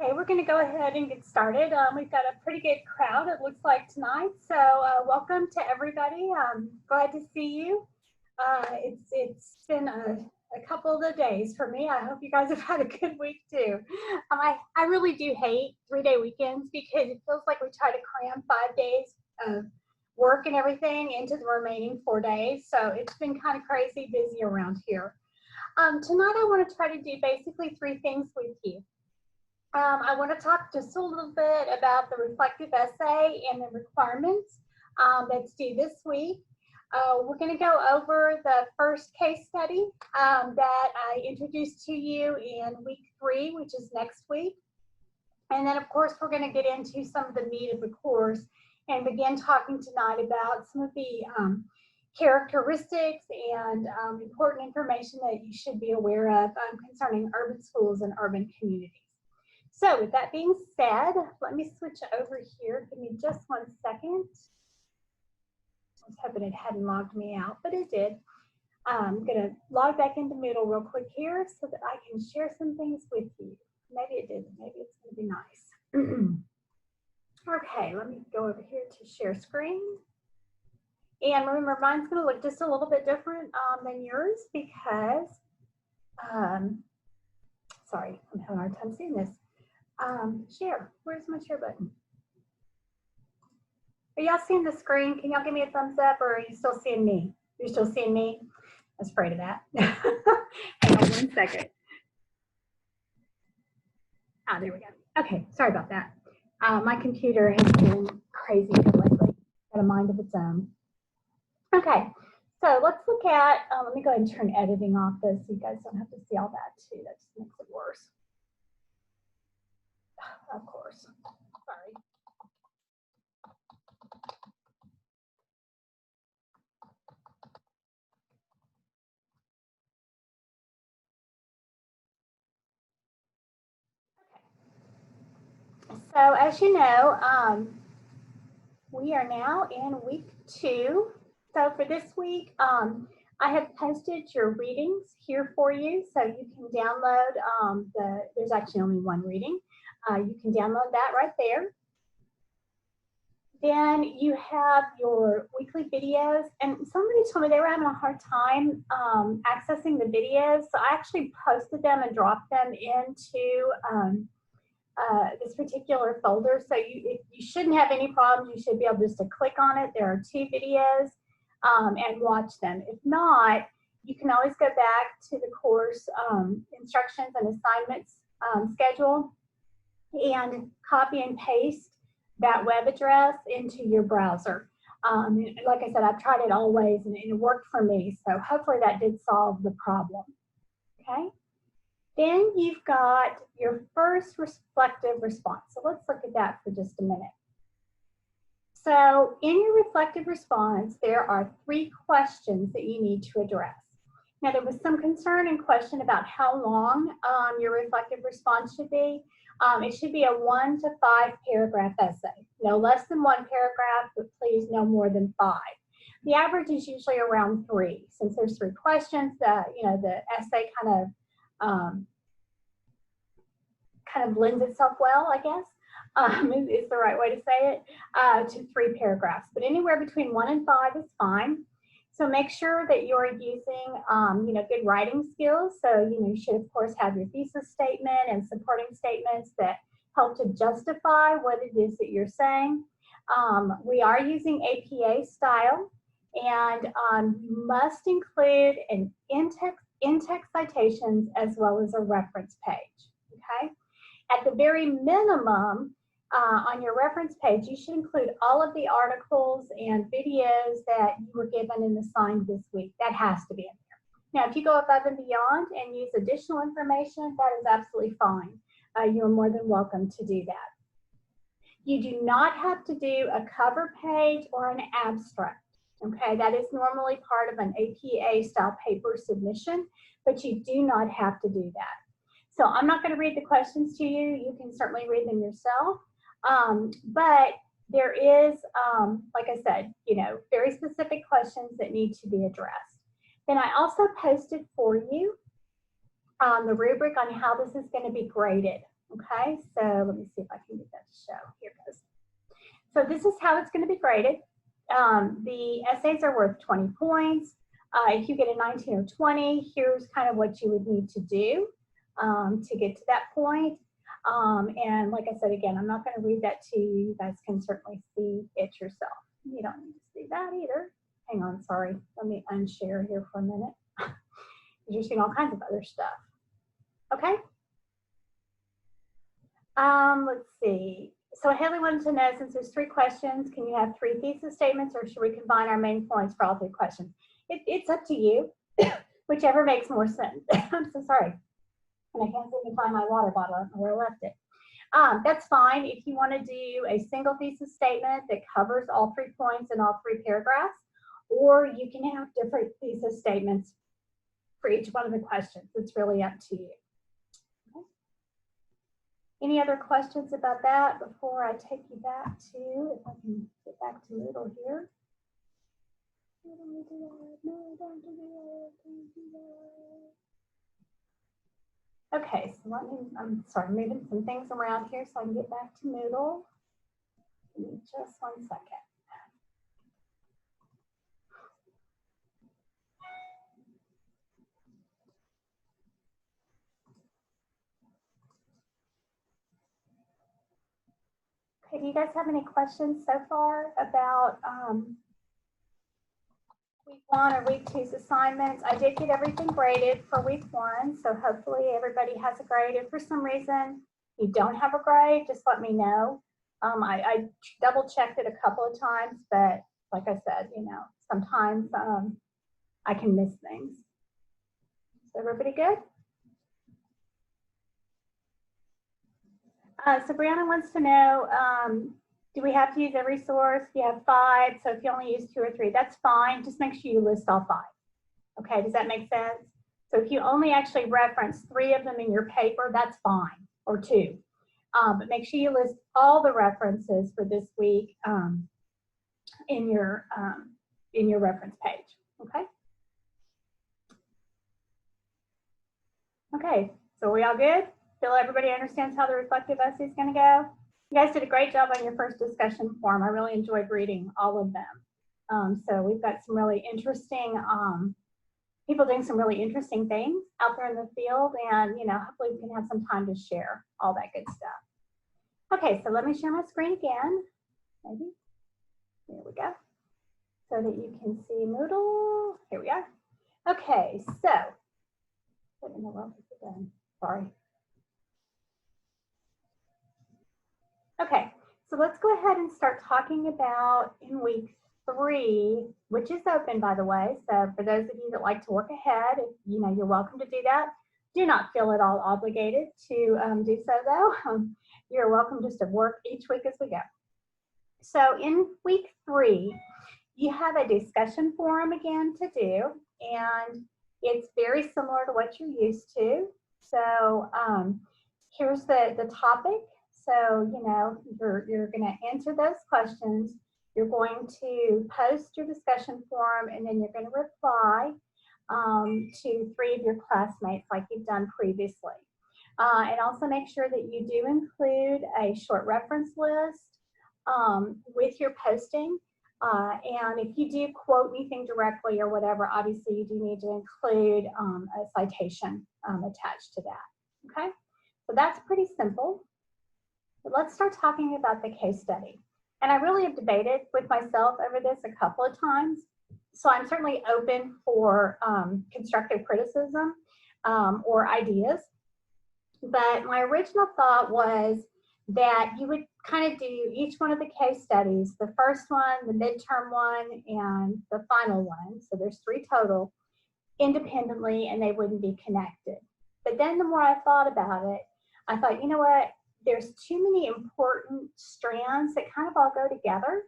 Okay, we're going to go ahead and get started. We've got a pretty good crowd, it looks like, tonight. So welcome to everybody. Glad to see you. It's been a couple of days for me. I hope you guys have had a good week too. I really do hate 3-day weekends because it feels like we try to cram 5 days of work and everything into the remaining 4 days. So it's been kind of crazy busy around here. Tonight I want to try to do basically 3 things with you. I want to talk just a little bit about the reflective essay and the requirements that's due this week. We're going to go over the first case study that I introduced to you in week 3, which is next week. And then, of course, we're going to get into some of the meat of the course and begin talking tonight about some of the characteristics and important information that you should be aware of concerning urban schools and urban communities. So with that being said, let me switch over here. Give me just 1 second. I was hoping it hadn't logged me out, but it did. I'm going to log back into Moodle real quick here so that I can share some things with you. Maybe it didn't. Maybe it's going to be nice. Okay, let me go over here to share screen. And remember, mine's going to look just a little bit different than yours because, sorry, I'm having a hard time seeing this. Share. Where's my share button? Are y'all seeing the screen? Can y'all give me a thumbs up, or are you still seeing me? You're still seeing me? I was afraid of that. Hang on 1 second. Ah, there we go. Okay, sorry about that. My computer has been crazy lately. Got a mind of its own. Okay, so let's look at, let me go ahead and turn editing off this so you guys don't have to see all that too. That just makes it worse. Of course, sorry. Okay. So as you know, we are now in week 2. So for this week, I have posted your readings here for you. So you can download there's actually only 1 reading. You can download that right there. Then you have your weekly videos, and somebody told me they were having a hard time accessing the videos. So I actually posted them and dropped them into this particular folder. So you shouldn't have any problems. You should be able just to click on it. There are 2 videos and watch them. If not, you can always go back to the course instructions and assignments schedule and copy and paste that web address into your browser. Like I said, I've tried it all ways and it worked for me. So hopefully that did solve the problem. Okay. Then you've got your first reflective response. So let's look at that for just a minute. So in your reflective response, there are 3 questions that you need to address. Now, there was some concern and question about how long your reflective response should be. It should be a 1 to 5 paragraph essay. No less than 1 paragraph, but please no more than 5. The average is usually around 3. Since there's 3 questions, the essay kind of lends itself well, I guess, is the right way to say it, to 3 paragraphs. But anywhere between 1 and 5 is fine. So make sure that you're using, good writing skills. So, you should, of course, have your thesis statement and supporting statements that help to justify what it is that you're saying. We are using APA style, and you must include an in-text citations as well as a reference page, okay? At the very minimum, on your reference page, you should include all of the articles and videos that you were given and assigned this week. That has to be in there. Now, if you go above and beyond and use additional information, that is absolutely fine. You're more than welcome to do that. You do not have to do a cover page or an abstract. Okay, that is normally part of an APA style paper submission, but you do not have to do that. So I'm not going to read the questions to you. You can certainly read them yourself. But there is, like I said, very specific questions that need to be addressed. Then I also posted for you the rubric on how this is going to be graded. Okay, so let me see if I can get that to show. Here it goes. So this is how it's going to be graded. The essays are worth 20 points. If you get a 19 or 20, here's kind of what you would need to do to get to that point. And like I said, again, I'm not going to read that to you. You guys can certainly see it yourself. You don't need to see that either. Hang on, sorry. Let me unshare here for a minute. You're seeing all kinds of other stuff. Okay. Let's see. So Haley wanted to know, since there's 3 questions, can you have 3 thesis statements, or should we combine our main points for all 3 questions? It's up to you, whichever makes more sense. I'm so sorry. And I can't seem to find my water bottle. I don't know where I left it. That's fine if you want to do a single thesis statement that covers all 3 points in all 3 paragraphs, or you can have different thesis statements for each one of the questions. It's really up to you. Okay. Any other questions about that before I take you back to, if I can get back to Moodle here. No, don't do that. Don't do that. Okay, so I'm sorry, I'm moving some things around here so I can get back to Moodle. Give me just 1 second. Okay, do you guys have any questions so far about week 1 or week 2's assignments? I did get everything graded for week 1, so hopefully everybody has a grade. If for some reason you don't have a grade, just let me know. I double checked it a couple of times, but like I said, you know, sometimes I can miss things. Is everybody good? So Brianna wants to know, do we have to use every source? You have 5, so if you only use 2 or 3, that's fine. Just make sure you list all 5. Okay, does that make sense? So if you only actually reference 3 of them in your paper, that's fine, or 2. But make sure you list all the references for this week in your reference page. Okay. Okay, so are we all good? Feel everybody understands how the reflective essay is going to go? You guys did a great job on your first discussion forum. I really enjoyed reading all of them. So we've got some really interesting people doing some really interesting things out there in the field, and you know, hopefully we can have some time to share all that good stuff. Okay, so let me share my screen again. Maybe. There we go. So that you can see Moodle. Here we are. Okay, so what in the world is it done? Sorry. Okay, so let's go ahead and start talking about in week 3, which is open, by the way. So for those of you that like to work ahead, you know, you're welcome to do that. Do not feel at all obligated to do so, though. You're welcome just to work each week as we go. So in week 3, you have a discussion forum again to do, and it's very similar to what you're used to. So here's the topic. So, you know, you're going to answer those questions. You're going to post your discussion forum, and then you're going to reply to 3 of your classmates like you've done previously. And also make sure that you do include a short reference list with your posting. And if you do quote anything directly or whatever, obviously you do need to include a citation attached to that. Okay, so that's pretty simple. But let's start talking about the case study. And I really have debated with myself over this a couple of times. So I'm certainly open for constructive criticism or ideas. But my original thought was that you would kind of do each one of the case studies, the first one, the midterm one, and the final one. So there's 3 total, independently, and they wouldn't be connected. But then the more I thought about it, I thought, you know what? There's too many important strands that kind of all go together.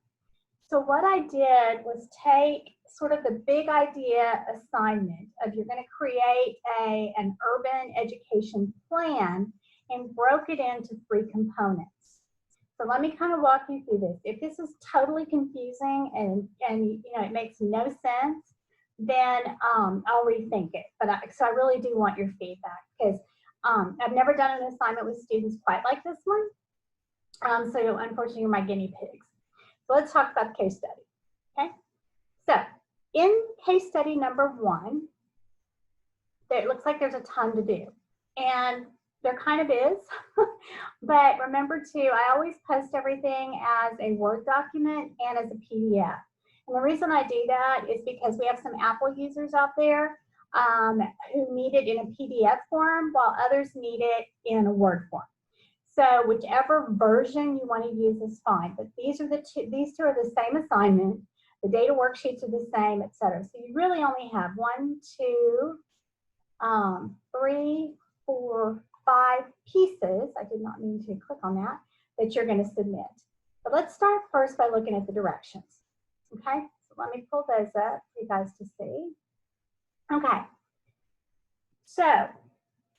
So what I did was take sort of the big idea assignment of you're going to create an urban education plan and broke it into 3 components. So let me kind of walk you through this. If this is totally confusing and you know, it makes no sense, then I'll rethink it. But so I really do want your feedback, because I've never done an assignment with students quite like this one. So unfortunately, you're my guinea pigs. So let's talk about the case study, okay? So in case study number 1, it looks like there's a ton to do. And there kind of is, but remember too, I always post everything as a Word document and as a PDF. And the reason I do that is because we have some Apple users out there who need it in a PDF form while others need it in a Word form. So whichever version you want to use is fine, but these two are the same assignment. The data worksheets are the same, etc. So you really only have 1, 2, 3, 4, 5 pieces. I did not mean to click on that, that you're going to submit. But let's start first by looking at the directions. Okay, so let me pull those up for you guys to see. Okay, so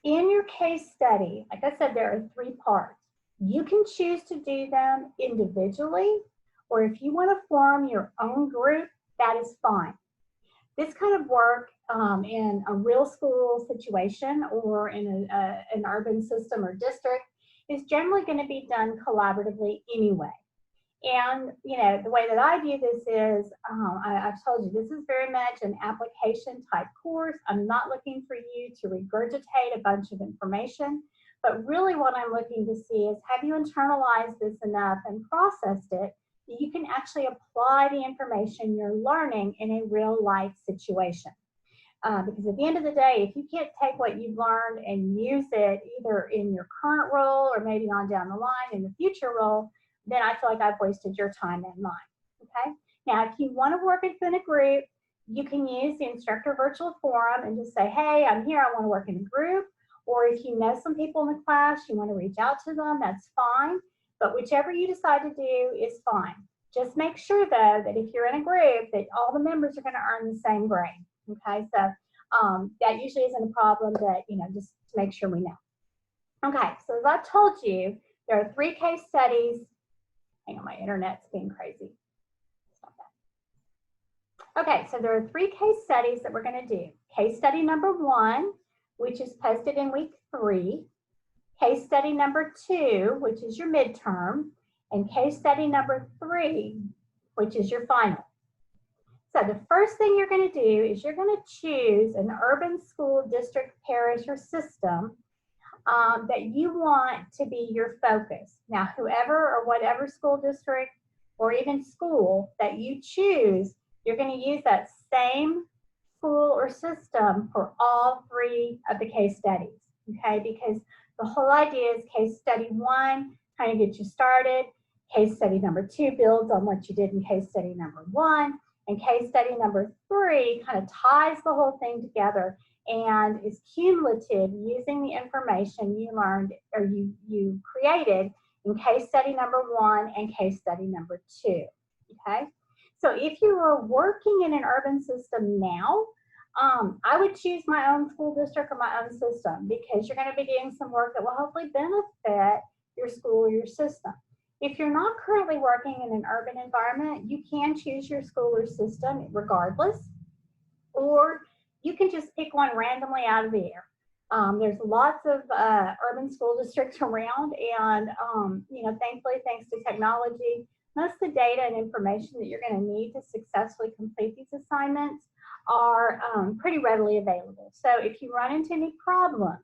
in your case study, like I said, there are 3 parts. You can choose to do them individually, or if you want to form your own group, that is fine. This kind of work in a real school situation or in an urban system or district is generally going to be done collaboratively anyway. And, you know, the way that I view this is, I've told you, this is very much an application type course. I'm not looking for you to regurgitate a bunch of information, but really what I'm looking to see is, have you internalized this enough and processed it that you can actually apply the information you're learning in a real life situation. Because at the end of the day, if you can't take what you've learned and use it either in your current role or maybe on down the line in the future role, then I feel like I've wasted your time and mine, okay? Now, if you want to work in a group, you can use the instructor virtual forum and just say, hey, I'm here, I want to work in a group. Or if you know some people in the class, you want to reach out to them, that's fine. But whichever you decide to do is fine. Just make sure though that if you're in a group that all the members are going to earn the same grade. Okay, so that usually isn't a problem, but you know, just to make sure we know. Okay, so as I told you, there are 3 case studies. Hang on, my internet's being crazy. Stop that. Okay, so there are 3 case studies that we're going to do. Case study number 1, which is posted in week 3. Case study number 2, which is your midterm, and case study number 3, which is your final. So the first thing you're going to do is you're going to choose an urban school district, parish, or system that you want to be your focus. Now, whoever or whatever school district or even school that you choose, you're going to use that same school or system for all 3 of the case studies, okay? Because the whole idea is case study 1 kind of gets you started. Case study number 2 builds on what you did in case study number 1. And case study number 3 kind of ties the whole thing together and is cumulative using the information you learned or you created in case study number 1 and case study number 2, okay? So if you are working in an urban system now, I would choose my own school district or my own system because you're going to be doing some work that will hopefully benefit your school or your system. If you're not currently working in an urban environment, you can choose your school or system regardless, or you can just pick one randomly out of the air. There's lots of urban school districts around, and you know, thankfully, thanks to technology, most of the data and information that you're going to need to successfully complete these assignments are pretty readily available. So if you run into any problems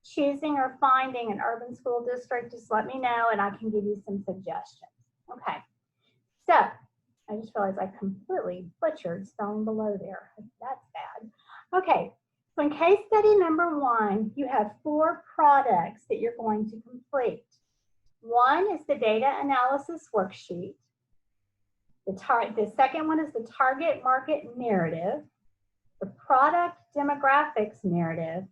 choosing or finding an urban school district, just let me know and I can give you some suggestions. Okay, so I just realized I completely butchered spelling below there. That's bad. Okay, so in case study number 1, you have 4 products that you're going to complete. 1 is the data analysis worksheet. The second one is the target market narrative, the product demographics narrative,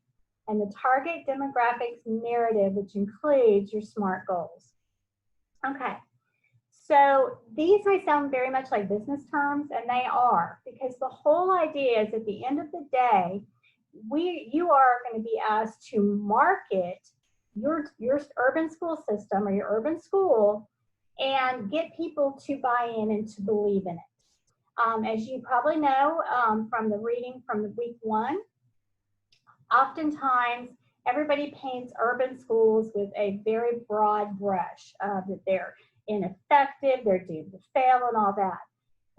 and the target demographics narrative, which includes your SMART goals. Okay, so these may sound very much like business terms, and they are, because the whole idea is at the end of the day, you are going to be asked to market your urban school system or your urban school and get people to buy in and to believe in it. As you probably know from the reading from the week 1, oftentimes everybody paints urban schools with a very broad brush that they're ineffective, they're doomed to fail and all that.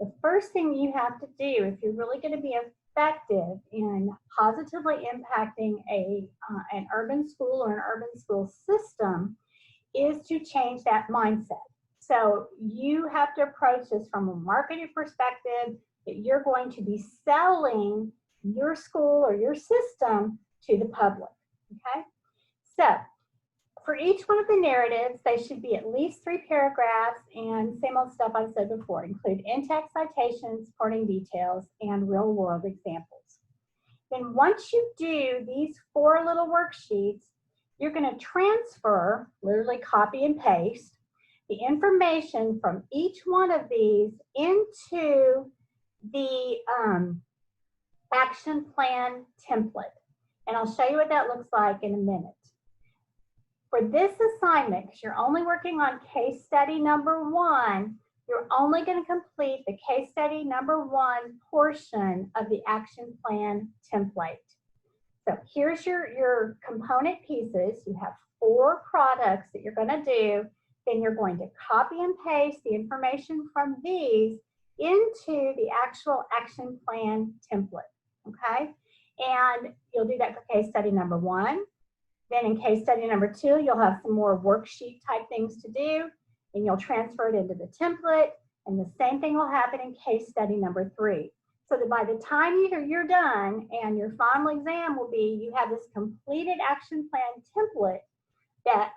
The first thing you have to do if you're really going to be effective in positively impacting an urban school or an urban school system is to change that mindset. So you have to approach this from a marketing perspective that you're going to be selling your school or your system to the public, okay? So for each one of the narratives, they should be at least 3 paragraphs, and same old stuff I've said before, include in-text citations, supporting details, and real-world examples. Then once you do these 4 little worksheets, you're going to transfer, literally copy and paste, the information from each one of these into the action plan template. And I'll show you what that looks like in a minute. For this assignment, because you're only working on case study number 1, you're only going to complete the case study number 1 portion of the action plan template. So here's your component pieces. You have 4 products that you're going to do. Then you're going to copy and paste the information from these into the actual action plan template, okay? And you'll do that for case study number 1. Then in case study number 2, you'll have some more worksheet type things to do, and you'll transfer it into the template, and the same thing will happen in case study number 3. So that by the time either you're done and your final exam will be, you have this completed action plan template that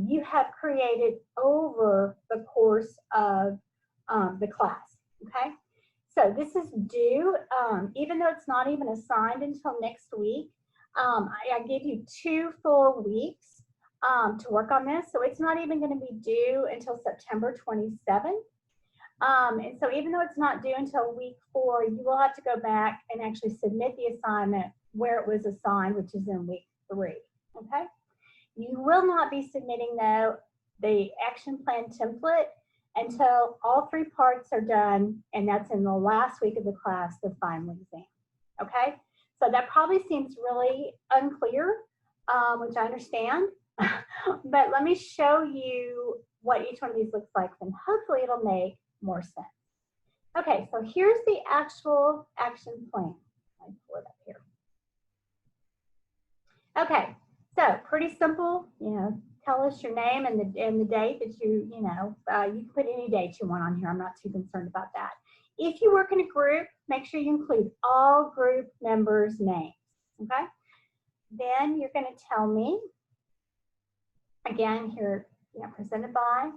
you have created over the course of the class, okay? So this is due, even though it's not even assigned until next week, I give you 2 full weeks to work on this. So it's not even going to be due until September 27th. And so even though it's not due until week 4, you will have to go back and actually submit the assignment where it was assigned, which is in week 3, okay? You will not be submitting, though, the action plan template until all 3 parts are done, and that's in the last week of the class, the final exam, okay? So that probably seems really unclear, which I understand, but let me show you what each one of these looks like, and hopefully it'll make more sense. Okay, so here's the actual action plan. Let me pull it up here. Okay, so pretty simple, tell us your name and the date that you can put any date you want on here. I'm not too concerned about that. If you work in a group, make sure you include all group members' names, okay? Then you're going to tell me, again, here, presented by.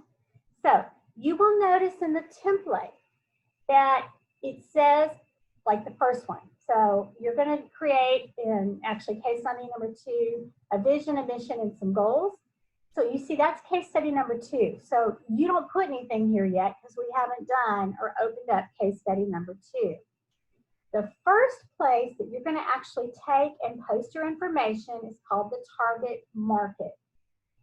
So you will notice in the template that it says, like the first one. So you're going to create, in actually case study number 2, a vision, a mission, and some goals. So you see that's case study number 2. So you don't put anything here yet because we haven't done or opened up case study number 2. The first place that you're going to actually take and post your information is called the target market.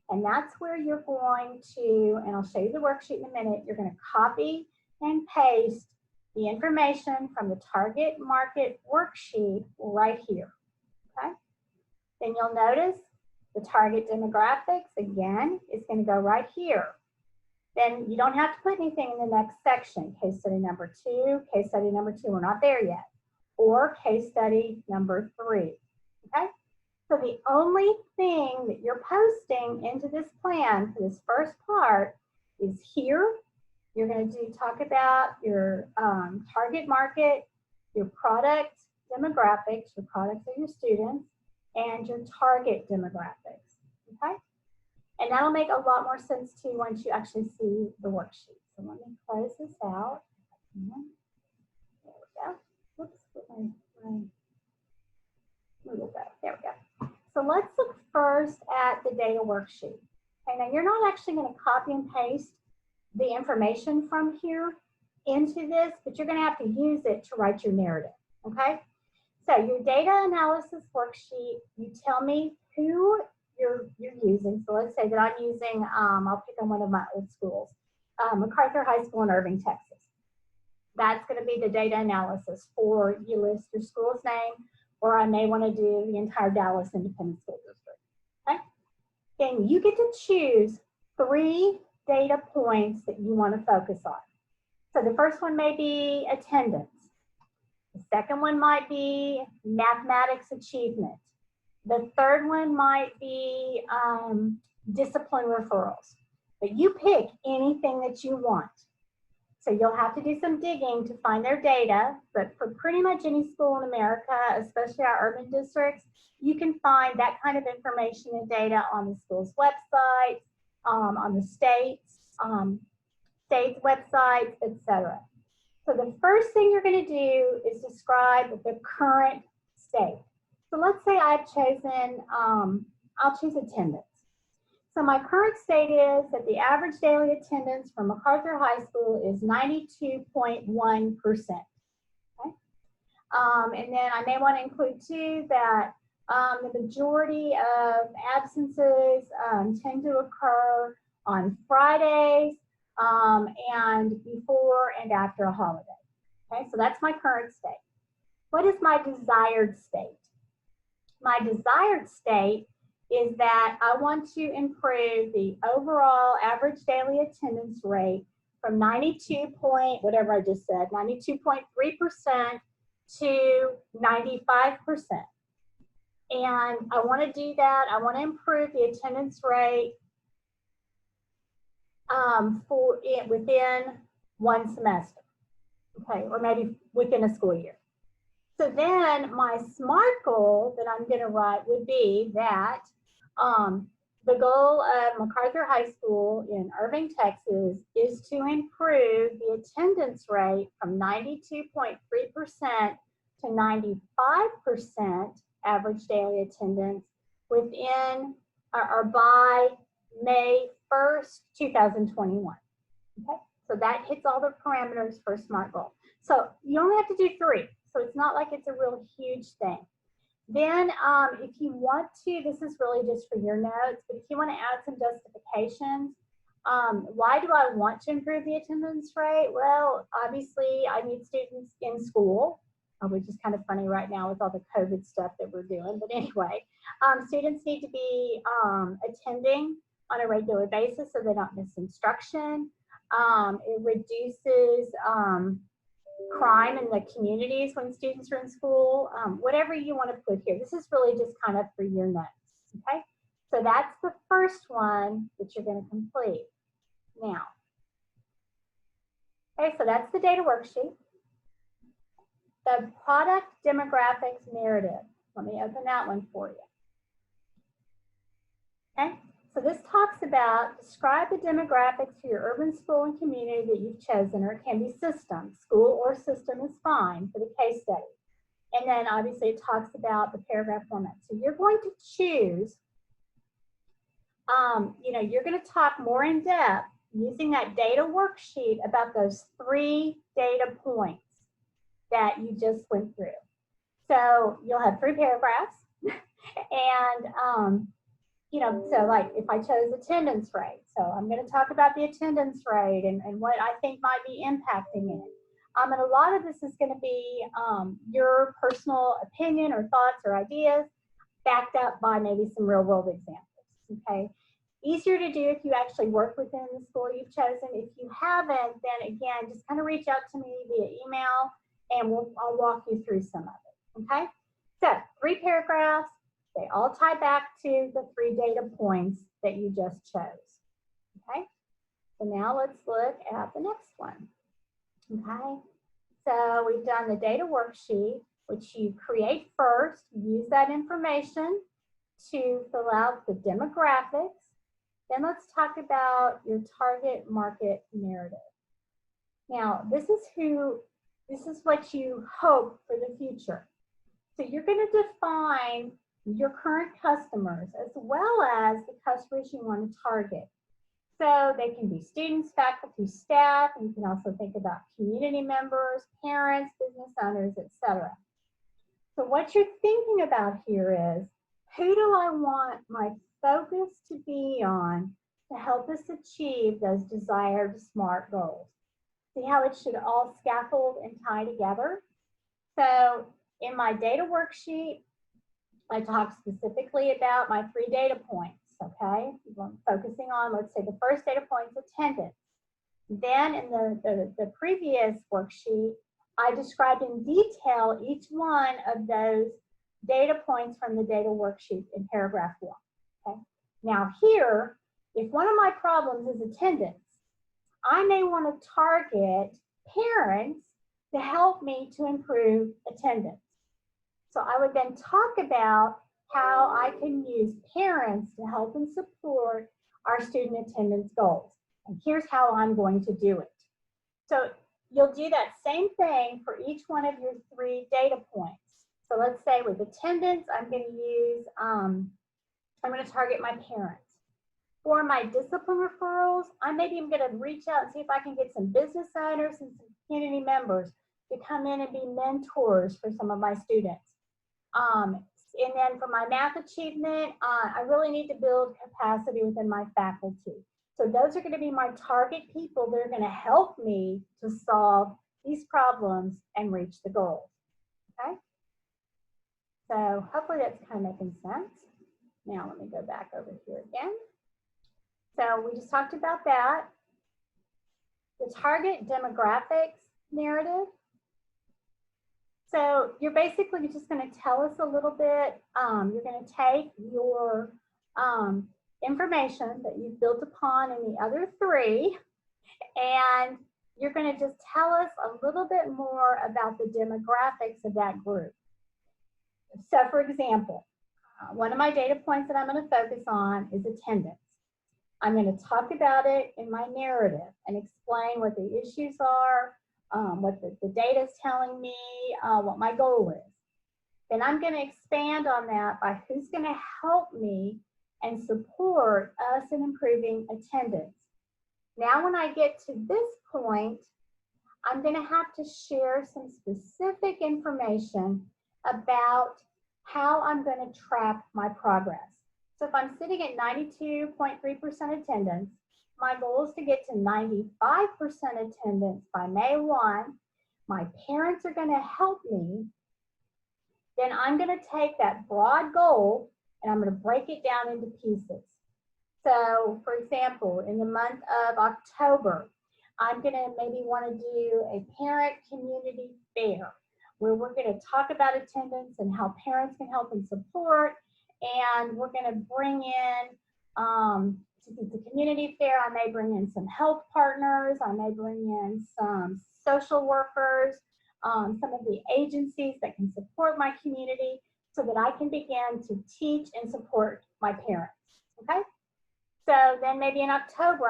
And that's where you're going to, and I'll show you the worksheet in a minute, you're going to copy and paste the information from the target market worksheet right here, okay? Then you'll notice the target demographics, again, is going to go right here. Then you don't have to put anything in the next section. Case study number 2, case study number 2, we're not there yet. Or case study number 3, okay? So the only thing that you're posting into this plan for this first part is here. You're going to talk about your target market, your product demographics, your products are your students, and your target demographics, okay? And that'll make a lot more sense to you once you actually see the worksheet. So let me close this out. There we go. Whoops, there we go. So let's look first at the data worksheet. Okay, now you're not actually going to copy and paste the information from here into this, but you're going to have to use it to write your narrative, okay? So your data analysis worksheet, you tell me who you're using. So let's say that I'm using, I'll pick on one of my old schools, MacArthur High School in Irving, Texas. That's going to be the data analysis for you list your school's name, or I may want to do the entire Dallas Independent School District. then you get to choose 3 data points that you want to focus on. So the first one may be attendance. The second one might be mathematics achievement. The third one might be discipline referrals. But you pick anything that you want. So you'll have to do some digging to find their data, but for pretty much any school in America, especially our urban districts, you can find that kind of information and data on the school's website, on the state's websites, etc. So the first thing you're going to do is describe the current state. So let's say I've chosen, I'll choose attendance. So my current state is that the average daily attendance for MacArthur High School is 92.1%. Okay? And then I may want to include too that the majority of absences tend to occur on Fridays and before and after a holiday. Okay, so that's my current state. What is my desired state? My desired state is that I want to improve the overall average daily attendance rate from 92 point, whatever I just said, 92.3% to 95%. And I want to do that. I want to improve the attendance rate within one semester, okay, or maybe within a school year. So then my SMART goal that I'm going to write would be that the goal of MacArthur High School in Irving, Texas is to improve the attendance rate from 92.3% to 95% average daily attendance within or by May 1st, 2021. Okay, so that hits all the parameters for SMART goal. So you only have to do 3. So it's not like it's a real huge thing. Then if you want to, this is really just for your notes, but if you want to add some justifications, why do I want to improve the attendance rate? Well, obviously I need students in school, which is kind of funny right now with all the COVID stuff that we're doing. But anyway, students need to be attending on a regular basis so they don't miss instruction. It reduces crime in the communities when students are in school, whatever you want to put here. This is really just kind of for your notes, okay? So that's the first one that you're going to complete. Now, okay, so that's the data worksheet. The product demographics narrative. Let me open that one for you. Okay, so this talks about describe the demographics for your urban school and community that you've chosen, or it can be system. School or system is fine for the case study. And then obviously it talks about the paragraph format. So you're going to choose, you're going to talk more in depth using that data worksheet about those 3 data points that you just went through. So you'll have 3 paragraphs and so like if I chose attendance rate, so I'm going to talk about the attendance rate and what I think might be impacting it. And a lot of this is going to be your personal opinion or thoughts or ideas backed up by maybe some real world examples, okay? Easier to do if you actually work within the school you've chosen. If you haven't, then again, just kind of reach out to me via email and I'll walk you through some of it, okay? So 3 paragraphs. They all tie back to the 3 data points that you just chose, okay? So now let's look at the next one, okay? So we've done the data worksheet, which you create first. Use that information to fill out the demographics. Then let's talk about your target market narrative. Now, this is what you hope for the future. So you're going to define your current customers as well as the customers you want to target. So they can be students, faculty, staff, and you can also think about community members, parents, business owners, etc. So what you're thinking about here is, who do I want my focus to be on to help us achieve those desired SMART goals? See how it should all scaffold and tie together? So in my data worksheet, I talk specifically about my 3 data points. okay? Focusing on, let's say, the first data point is attendance. Then in the previous worksheet, I described in detail each one of those data points from the data worksheet in paragraph 1, okay? Now here, if one of my problems is attendance, I may want to target parents to help me to improve attendance. So I would then talk about how I can use parents to help and support our student attendance goals. And here's how I'm going to do it. So you'll do that same thing for each one of your 3 data points. So let's say with attendance, I'm going to use, I'm going to target my parents. For my discipline referrals, I'm going to reach out and see if I can get some business owners and some community members to come in and be mentors for some of my students. And then for my math achievement, I really need to build capacity within my faculty. So those are going to be my target people that are going to help me to solve these problems and reach the goals. Okay? So hopefully that's kind of making sense. Now let me go back over here again. So we just talked about that. The target demographics narrative. So you're basically just going to tell us a little bit. You're going to take your information that you've built upon in the other 3, and you're going to just tell us a little bit more about the demographics of that group. So for example, one of my data points that I'm going to focus on is attendance. I'm going to talk about it in my narrative and explain what the issues are, what the data is telling me, what my goal is. Then I'm going to expand on that by who's going to help me and support us in improving attendance. Now, when I get to this point, I'm going to have to share some specific information about how I'm going to track my progress. So if I'm sitting at 92.3% attendance, my goal is to get to 95% attendance by May 1. My parents are going to help me. Then I'm going to take that broad goal and I'm going to break it down into pieces. So for example, in the month of October, I'm going to maybe want to do a parent community fair where we're going to talk about attendance and how parents can help and support. And we're going to bring in, since it's a community fair, I may bring in some health partners, I may bring in some social workers, some of the agencies that can support my community so that I can begin to teach and support my parents, okay? So then maybe in October,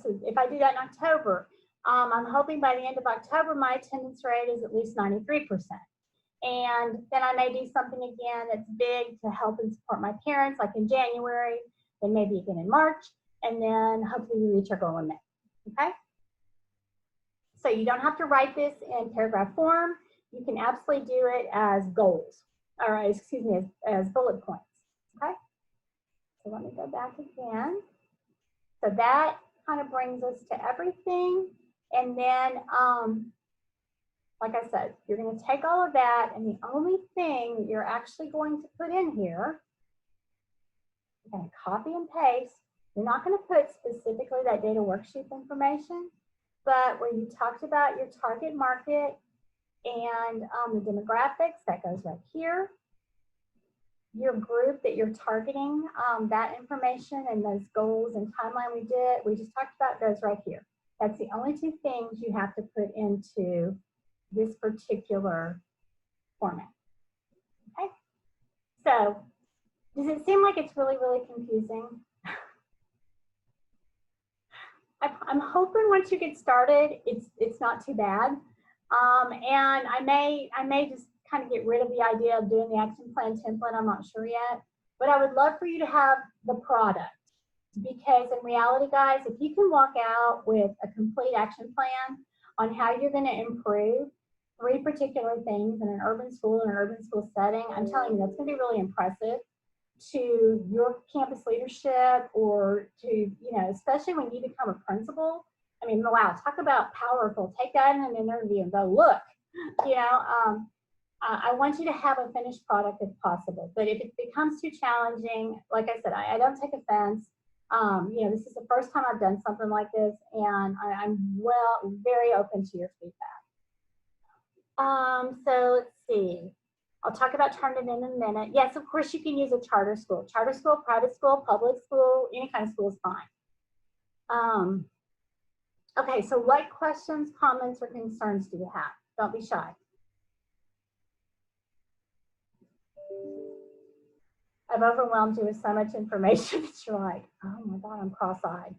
so if I do that in October, I'm hoping by the end of October, my attendance rate is at least 93%. And then I may do something again that's big to help and support my parents, like in January, then maybe again in March, and then hopefully we reach our goal in May, okay? So you don't have to write this in paragraph form. You can absolutely do it as goals, or excuse me, as bullet points, okay? So let me go back again. So that kind of brings us to everything. And then, like I said, you're going to take all of that, and the only thing you're actually going to put in here, you're going to copy and paste. You're not going to put specifically that data worksheet information, but where you talked about your target market and the demographics, that goes right here. Your group that you're targeting, that information and those goals and timeline we just talked about goes right here. That's the only 2 things you have to put into this particular format. Okay, so does it seem like it's really, really confusing? I'm hoping once you get started, it's not too bad. And I may just kind of get rid of the idea of doing the action plan template. I'm not sure yet, but I would love for you to have the product, because in reality, guys, if you can walk out with a complete action plan on how you're going to improve 3 particular things in an urban school setting, I'm telling you, that's going to be really impressive to your campus leadership, or to, you know, especially when you become a principal. I mean, wow, talk about powerful. Take that in an interview and go, look, you know, I want you to have a finished product if possible. But if it becomes too challenging, like I said, I don't take offense. You know, this is the first time I've done something like this, and I'm very open to your feedback. So let's see. I'll talk about Turnitin in a minute. Yes, of course, you can use a charter school. Charter school, private school, public school, any kind of school is fine. Okay, so what questions, comments, or concerns do you have? Don't be shy. I've overwhelmed you with so much information that you're like, oh my God, I'm cross-eyed.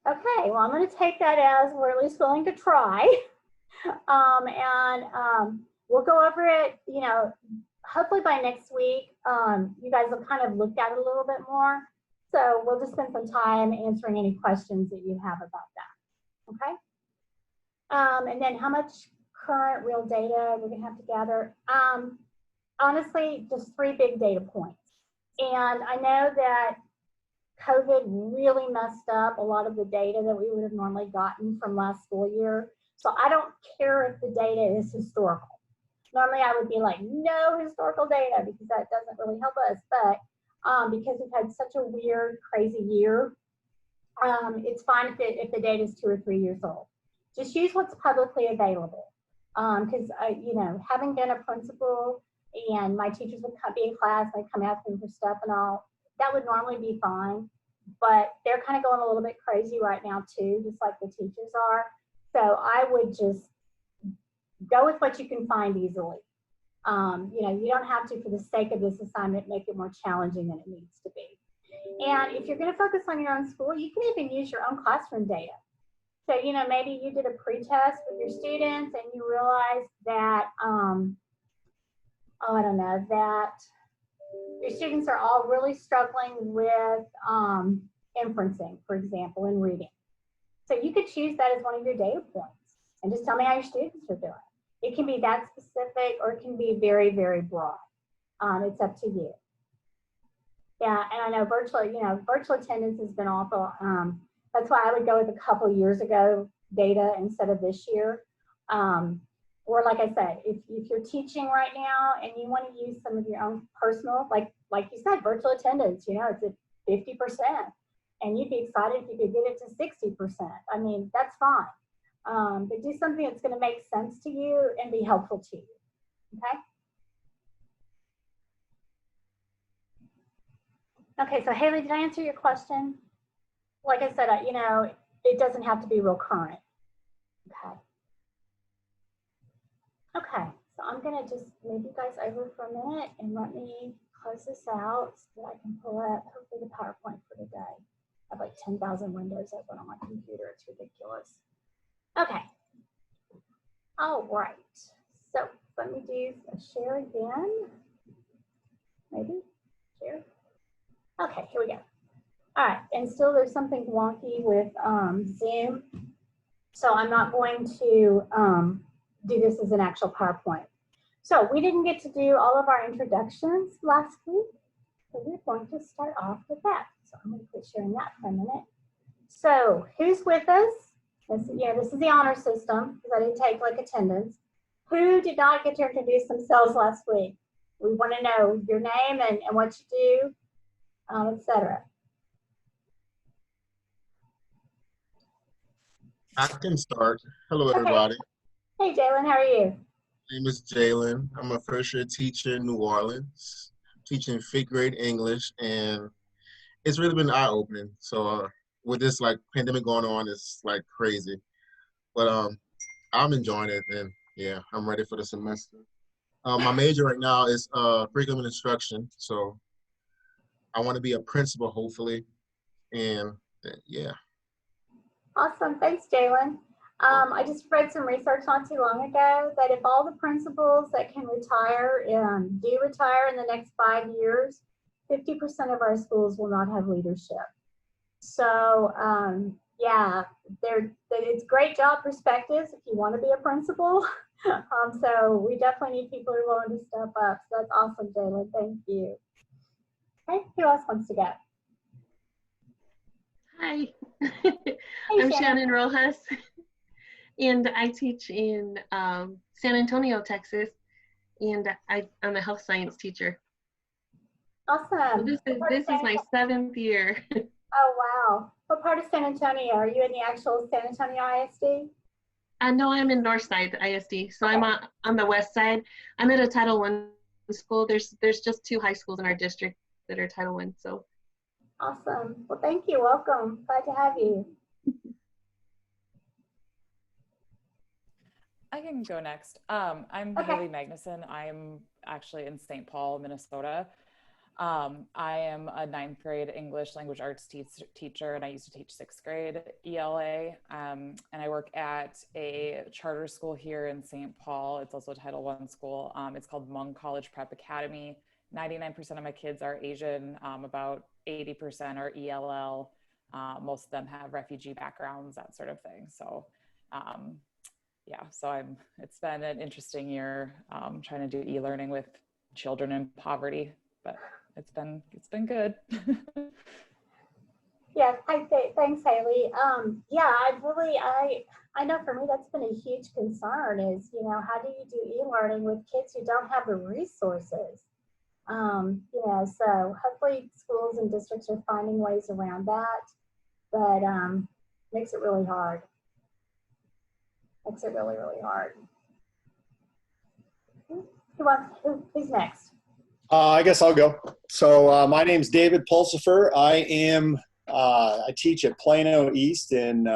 Okay, well, I'm going to take that as we're at least willing to try. We'll go over it, you know, hopefully by next week. You guys will kind of look at it a little bit more. So we'll just spend some time answering any questions that you have about that. Okay. And then how much current real data we're going to have to gather. Honestly, just 3 big data points. And I know that COVID really messed up a lot of the data that we would have normally gotten from last school year. So I don't care if the data is historical. Normally I would be like, no historical data, because that doesn't really help us. But because we've had such a weird, crazy year, it's fine if the data is 2 or 3 years old. Just use what's publicly available. Because you know, having been a principal and my teachers would be in class, they'd come asking for stuff and all, that would normally be fine. But they're kind of going a little bit crazy right now too, just like the teachers are. So I would just go with what you can find easily. You know, you don't have to, for the sake of this assignment, make it more challenging than it needs to be. And if you're going to focus on your own school, you can even use your own classroom data. So, you know, maybe you did a pre-test with your students and you realized that, I don't know, that your students are all really struggling with inferencing, for example, in reading. So you could choose that as one of your data points and just tell me how your students are doing. It can be that specific or it can be very, very broad. It's up to you. Yeah, and I know virtual attendance has been awful. That's why I would go with a couple years ago data instead of this year. Or like I said, if you're teaching right now and you want to use some of your own personal, like you said, virtual attendance, you know, it's at 50%. And you'd be excited if you could get it to 60%. I mean, that's fine. But do something that's going to make sense to you and be helpful to you. Okay? Okay, so Haley, did I answer your question? Like I said, you know, it doesn't have to be real current. Okay. Okay, so I'm going to just move you guys over for a minute and let me close this out so that I can pull up hopefully the PowerPoint for today. I have like 10,000 windows open on my computer. It's ridiculous. Okay. All right. So let me do a share again. Maybe share. Okay, here we go. All right, and still there's something wonky with Zoom. So I'm not going to do this as an actual PowerPoint. So we didn't get to do all of our introductions last week. So we're going to start off with that. So I'm going to quit sharing that for a minute. So who's with us? This is the honor system because I didn't take like attendance. Who did not get to introduce themselves last week? We want to know your name and what you do, etc. I can start. Hello, everybody. Okay. Hey, Jalen, how are you? My name is Jalen. I'm a first-year teacher in New Orleans, teaching 5th grade English, and it's really been eye-opening. So with this like pandemic going on, it's like crazy. But I'm enjoying it, and yeah, I'm ready for the semester. My major right now is curriculum and instruction, so I want to be a principal, hopefully, and yeah. Awesome, thanks, Jalen. I just read some research not too long ago that if all the principals that can retire do retire in the next 5 years, 50% of our schools will not have leadership. So yeah, it's great job perspectives if you want to be a principal. So we definitely need people who are willing to step up. So that's awesome, Jalen. Thank you. Okay, who else wants to go? Hi, Hey, I'm Shannon Rojas. And I teach in San Antonio, Texas, and I'm a health science teacher. So Awesome. this is my 7th year. Oh, wow. What part of San Antonio? Are you in the actual San Antonio ISD? I know I'm in Northside ISD, so I'm on the west side. I'm at a Title I school. There's just 2 high schools in our district that are Title I. So Awesome. Well, thank you. Welcome. Glad to have you. I can go next. I'm Okay. Haley Magnuson. I'm actually in St. Paul, Minnesota. I am a 9th grade English language arts teacher, and I used to teach 6th grade ELA. And I work at a charter school here in St. Paul. It's also a Title I school. It's called Hmong College Prep Academy. 99% of my kids are Asian. About 80% are ELL. Most of them have refugee backgrounds, that sort of thing. So, yeah, so it's been an interesting year trying to do e-learning with children in poverty, but it's been good. Yeah, thanks, Haley. Yeah, I know for me that's been a huge concern is, how do you do e-learning with kids who don't have the resources? So hopefully schools and districts are finding ways around that, but makes it really hard. Makes it really, really hard. Who's next? I guess I'll go. So my name's David Pulsifer. I teach at Plano East in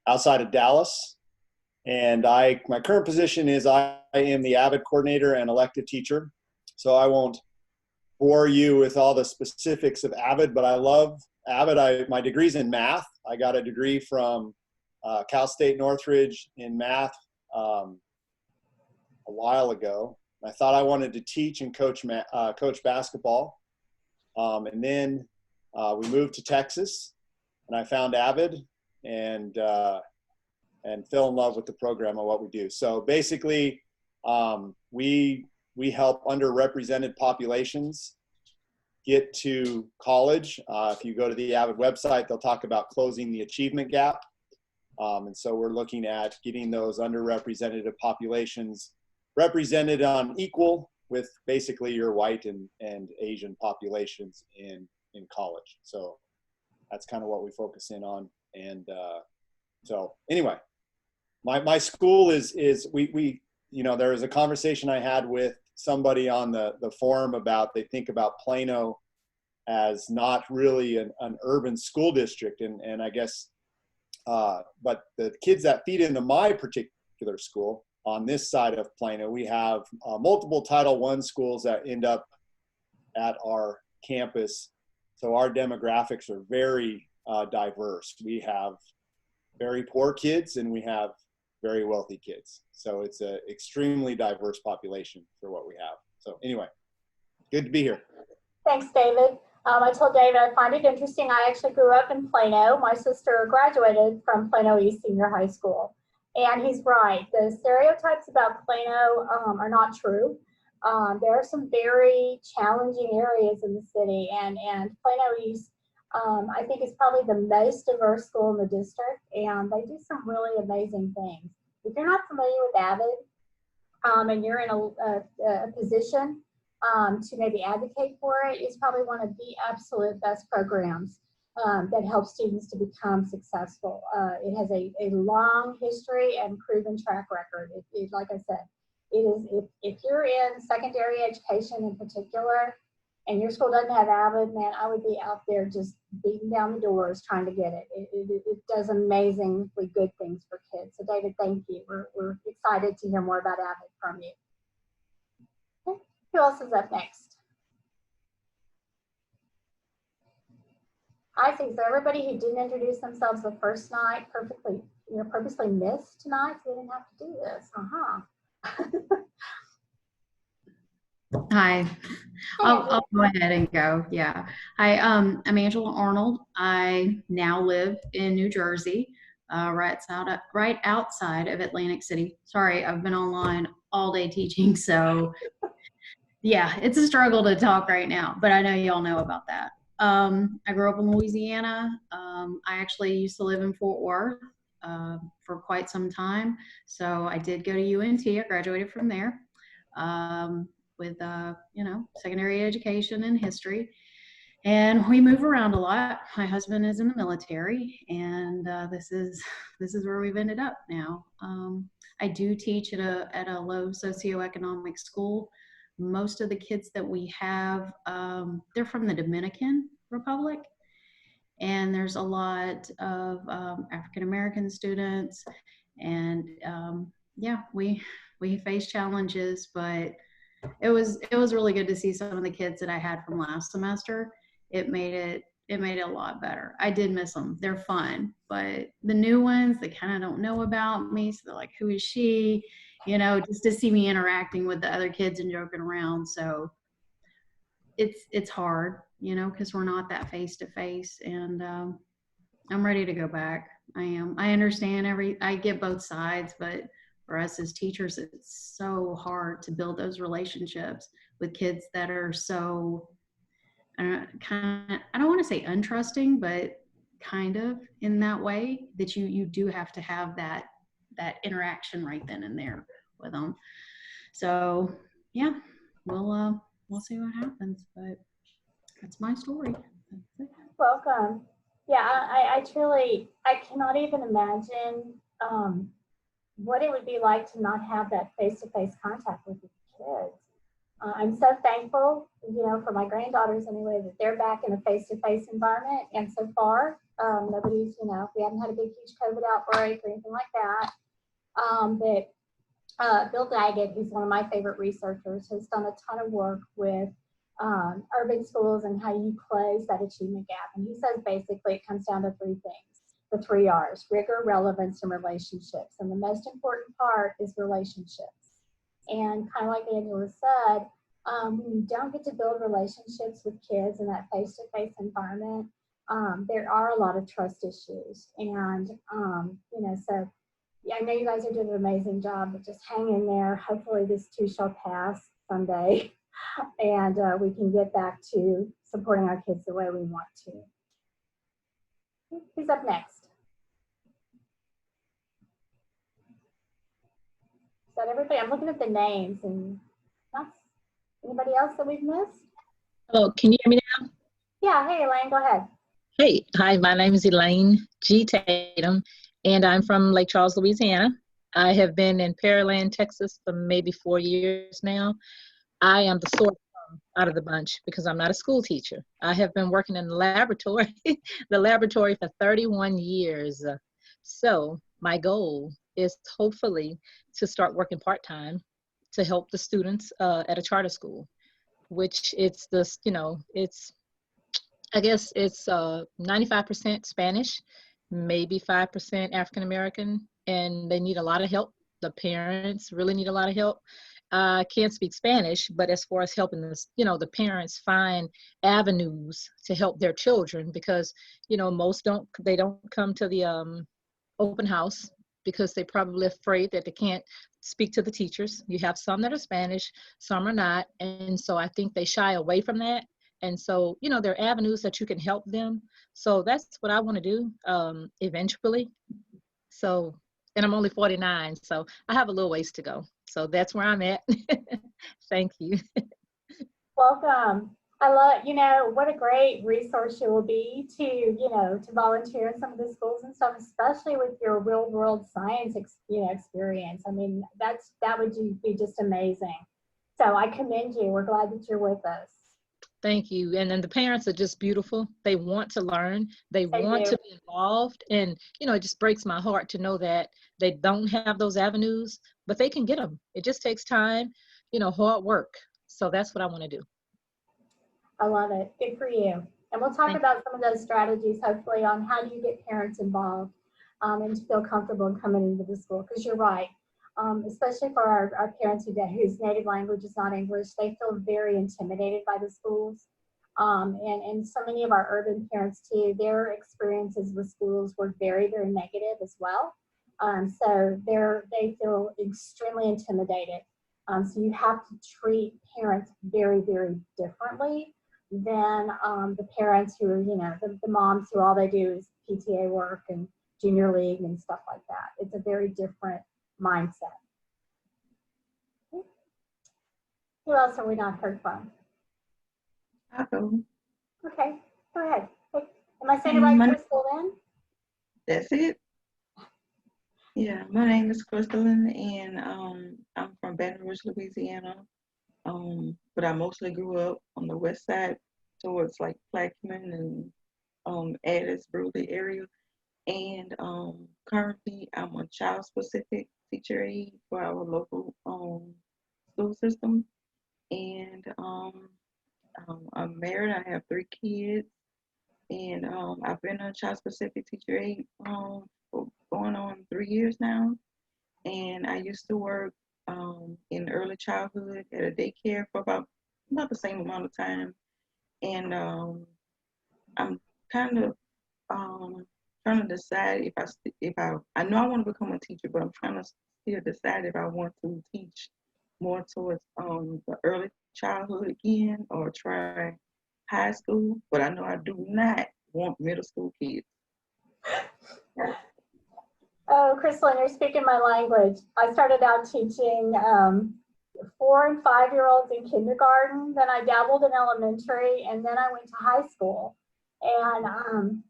outside of Dallas, and my current position is I am the AVID coordinator and elective teacher. So I won't bore you with all the specifics of AVID, but I love AVID. My degree's in math. I got a degree from Cal State Northridge in math a while ago. I thought I wanted to teach and coach basketball. And then we moved to Texas, and I found AVID and fell in love with the program and what we do. So basically, we help underrepresented populations get to college. If you go to the AVID website, they'll talk about closing the achievement gap. And so we're looking at getting those underrepresented populations represented on equal with basically your white and Asian populations in college. So that's kind of what we focus in on. And so anyway, my school is we there was a conversation I had with somebody on the forum about, they think about Plano as not really an urban school district. And I guess, but the kids that feed into my particular school on this side of Plano, we have multiple Title I schools that end up at our campus. So our demographics are very diverse. We have very poor kids and we have very wealthy kids. So it's an extremely diverse population for what we have. So anyway, good to be here. Thanks, David. I told David I find it interesting. I actually grew up in Plano. My sister graduated from Plano East Senior High School. And he's right. The stereotypes about Plano are not true. There are some very challenging areas in the city, and Plano East, I think, is probably the most diverse school in the district, and they do some really amazing things. If you're not familiar with AVID, and you're in a position to maybe advocate for it, it's probably one of the absolute best programs that helps students to become successful. It has a long history and proven track record. Like I said, it is, if you're in secondary education in particular, and your school doesn't have AVID, man, I would be out there just beating down the doors trying to get it. It does amazingly good things for kids. So David, thank you. We're excited to hear more about AVID from you. Okay. Who else is up next? I think so. Everybody who didn't introduce themselves the first night purposely missed tonight, so they didn't have to do this. Hi, I'll go ahead and go. Yeah. Hi, I'm Angela Arnold. I now live in New Jersey, right outside of Atlantic City. Sorry, I've been online all day teaching, so yeah, it's a struggle to talk right now, but I know y'all know about that. I grew up in Louisiana. I actually used to live in Fort Worth. for quite some time. So I did go to UNT. I graduated from there with, secondary education and history. And we move around a lot. My husband is in the military, and this is where we've ended up now. I do teach at a low socioeconomic school. Most of the kids that we have, they're from the Dominican Republic, and there's a lot of African American students, and we face challenges, but it was really good to see some of the kids that I had from last semester. It made it a lot better. I did miss them. They're fun, but the new ones, they kind of don't know about me. So they're like, who is she? Just to see me interacting with the other kids and joking around. So it's hard, because we're not that face to face, and I'm ready to go back. I am. I understand I get both sides, but for us as teachers, it's so hard to build those relationships with kids that are so I don't want to say untrusting, but kind of in that way that you do have to have that interaction right then and there with them. So yeah, we'll see what happens, but that's my story. Welcome. Yeah, I truly, I cannot even imagine what it would be like to not have that face-to-face contact with the kids. I'm so thankful, for my granddaughters anyway, that they're back in a face-to-face environment. And so far, nobody's, we haven't had a big, huge COVID outbreak or anything like that. But Bill Daggett, who's one of my favorite researchers, has done a ton of work with urban schools and how you close that achievement gap. And he says basically it comes down to three things, the 3 R's: rigor, relevance, and relationships. And the most important part is relationships. And kind of like Angela said, when you don't get to build relationships with kids in that face-to-face environment, there are a lot of trust issues. And, so yeah, I know you guys are doing an amazing job, but just hang in there. Hopefully this too shall pass someday, and we can get back to supporting our kids the way we want to. Who's up next? Is that everybody? I'm looking at the names, and anybody else that we've missed? Hello, can you hear me now? Yeah, hey Elaine, go ahead. Hey, hi, my name is Elaine G. Tatum, and I'm from Lake Charles, Louisiana. I have been in Pearland, Texas for maybe 4 years now. I am the sore thumb out of the bunch because I'm not a school teacher. I have been working in the laboratory, for 31 years. So my goal is hopefully to start working part-time to help the students at a charter school, which it's this, I guess it's 95% Spanish, maybe 5% African American, and they need a lot of help. The parents really need a lot of help. I can't speak Spanish, but as far as helping this, the parents find avenues to help their children, because most don't come to the open house because they're probably afraid that they can't speak to the teachers. You have some that are Spanish, some are not, and so I think they shy away from that. And so, there are avenues that you can help them. So that's what I want to do eventually. So, and I'm only 49, so I have a little ways to go. So that's where I'm at. Thank you. Welcome. I love, what a great resource you will be to, to volunteer in some of the schools and stuff, especially with your real world science, experience. I mean, that would be just amazing. So I commend you. We're glad that you're with us. Thank you. And then the parents are just beautiful. They want to learn. They want to be involved. And, it just breaks my heart to know that they don't have those avenues, but they can get them. It just takes time, hard work. So that's what I want to do. I love it. Good for you. And we'll talk about some of those strategies, hopefully, on how do you get parents involved and to feel comfortable in coming into the school. Because you're right. Especially for our parents whose native language is not English, they feel very intimidated by the schools. And so many of our urban parents too, their experiences with schools were very, very negative as well. So they feel extremely intimidated. So you have to treat parents very, very differently than the parents who are, the moms who all they do is PTA work and junior league and stuff like that. It's a very different mindset. Who else have we not heard from? I'll go. Okay, go ahead. Hey, am I saying it right, Crystal, then? That's it. Yeah, my name is Crystalline, and I'm from Baton Rouge, Louisiana. But I mostly grew up on the west side towards like Plaquemine and Addis, Brewley area. And currently I'm a child specific teacher aide for our local school system. And I'm married, I have 3 kids, and I've been a child specific teacher aide for going on 3 years now. And I used to work in early childhood at a daycare for about the same amount of time. And I'm kind of trying to decide if I know I want to become a teacher, but I'm trying to still decide if I want to teach more towards the early childhood again or try high school. But I know I do not want middle school kids. Oh, Crystal, you're speaking my language. I started out teaching 4 and 5-year-olds in kindergarten. Then I dabbled in elementary, and then I went to high school. And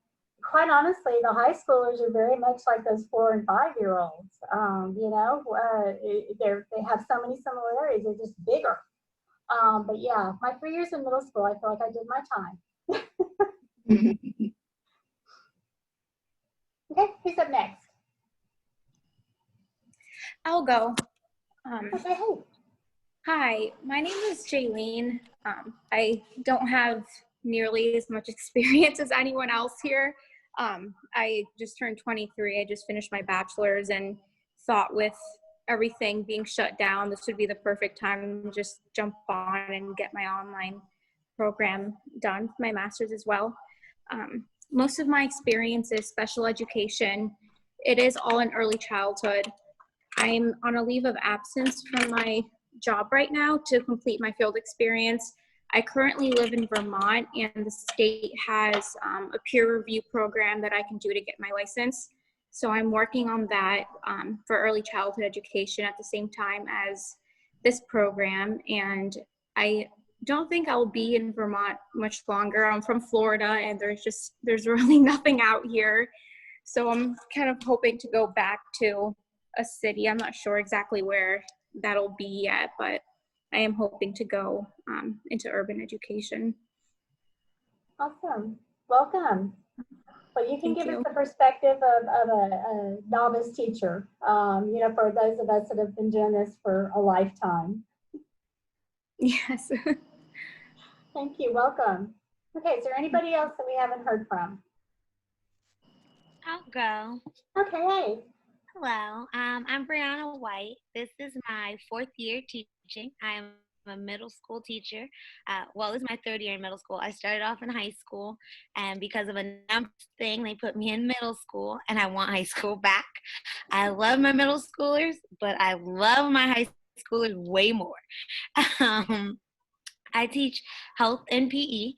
quite honestly, the high schoolers are very much like those 4 and 5-year-olds. You know, they have so many similarities. They're just bigger. But yeah, my 3 years in middle school, I feel like I did my time. Okay, who's up next? I'll go. Okay, hey. Hi, my name is Jaylene. I don't have nearly as much experience as anyone else here. I just turned 23. I just finished my bachelor's and thought with everything being shut down, this would be the perfect time to just jump on and get my online program done, my master's as well. Most of my experience is special education. It is all in early childhood. I'm on a leave of absence from my job right now to complete my field experience. I currently live in Vermont, and the state has a peer review program that I can do to get my license. So I'm working on that for early childhood education at the same time as this program. And I don't think I'll be in Vermont much longer. I'm from Florida, and there's really nothing out here. So I'm kind of hoping to go back to a city. I'm not sure exactly where that'll be yet, but I am hoping to go into urban education. Awesome. Welcome. Well, you can Thank give you. us the perspective of a novice teacher, you know, for those of us that have been doing this for a lifetime. Yes. Thank you. Welcome. Okay, is there anybody else that we haven't heard from? I'll go. Okay, hey. Hello, I'm Brianna White. This is my 4th year teaching. I am a middle school teacher. Well, this is my 3rd year in middle school. I started off in high school, and because of a number thing, they put me in middle school, and I want high school back. I love my middle schoolers, but I love my high schoolers way more. I teach health and PE.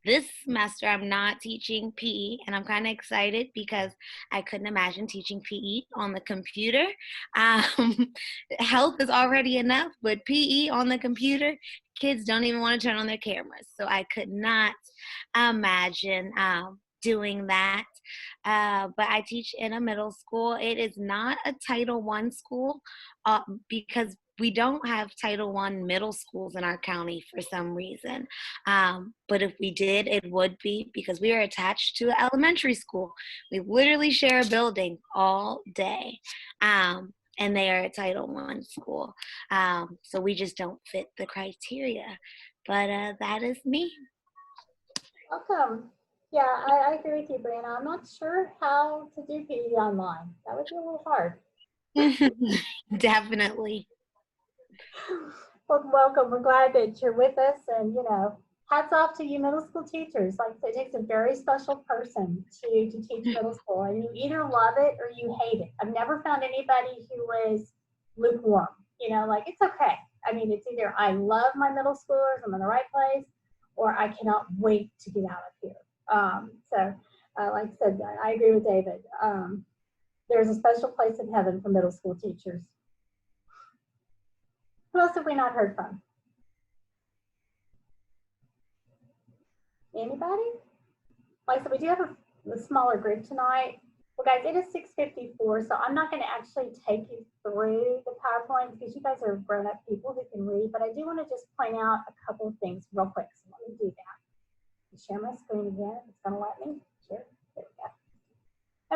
This semester, I'm not teaching PE, and I'm kind of excited because I couldn't imagine teaching PE on the computer. Health is already enough, but PE on the computer, kids don't even want to turn on their cameras. So I could not imagine doing that. But I teach in a middle school. It is not a Title I school because we don't have Title I middle schools in our county for some reason. But if we did, it would be because we are attached to an elementary school. We literally share a building all day. And they are a Title I school. So we just don't fit the criteria. But that is me. Welcome. Yeah, I agree with you, Brianna. I'm not sure how to do PE online. That would be a little hard. Definitely. Well, welcome. We're glad that you're with us, and you know, hats off to you middle school teachers. Like I said, it takes a very special person to teach middle school, and you either love it or you hate it. I've never found anybody who was lukewarm. You know, like it's okay. I mean, it's either I love my middle schoolers, I'm in the right place, or I cannot wait to get out of here. So like I said, I agree with David. There's a special place in heaven for middle school teachers. Who else have we not heard from? Anybody? Like I said, we do have a smaller group tonight. Well, guys, it is 6:54, so I'm not going to actually take you through the PowerPoint because you guys are grown-up people who can read, but I do want to just point out a couple of things real quick. So let me do that. Share my screen again. It's going to let me. Share. There we go.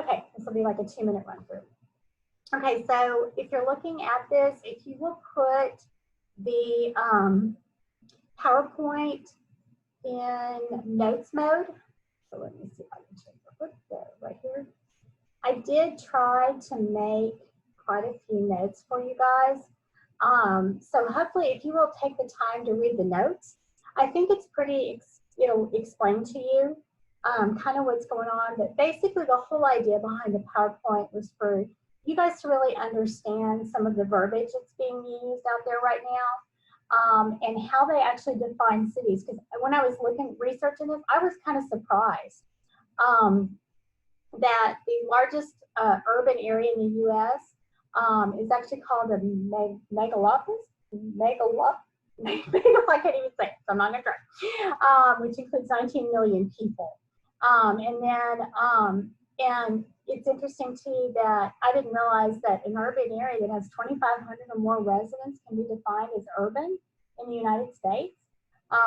Okay, this will be like a 2-minute run through. Okay, so if you're looking at this, if you will put the PowerPoint in notes mode. So let me see if I can check right here. I did try to make quite a few notes for you guys. So hopefully if you will take the time to read the notes, I think it's pretty, it'll explain to you kind of what's going on. But basically the whole idea behind the PowerPoint was for you guys to really understand some of the verbiage that's being used out there right now. And how they actually define cities. Because when I was researching this, I was kind of surprised that the largest urban area in the U.S. Is actually called a megalopolis. I can't even say it, so I'm not gonna try. Which includes 19 million people. And it's interesting too that I didn't realize that an urban area that has 2,500 or more residents can be defined as urban in the United States.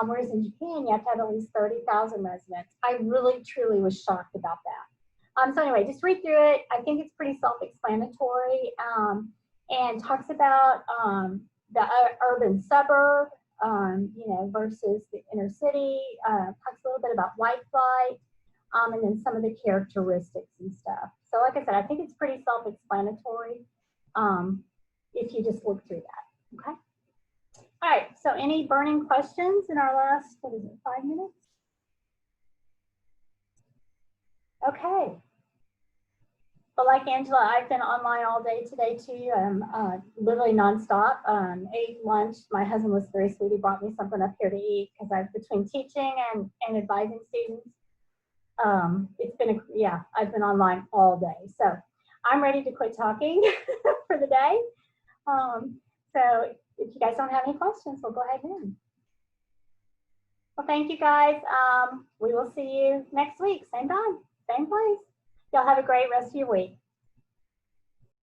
Whereas in Japan, you have to have at least 30,000 residents. I really, truly was shocked about that. So anyway, just read through it. I think it's pretty self-explanatory and talks about the urban suburb, versus the inner city. Talks a little bit about white flight. And then some of the characteristics and stuff. So like I said, I think it's pretty self-explanatory if you just look through that, okay? All right, so any burning questions in our last, 5 minutes? Okay. But like Angela, I've been online all day today too, literally nonstop. Ate lunch. My husband was very sweet. He brought me something up here to eat because I've between teaching and advising students. It's been I've been online all day. So I'm ready to quit talking for the day. So if you guys don't have any questions, we'll go ahead and. Well, thank you guys. We will see you next week. Same time, same place. Y'all have a great rest of your week.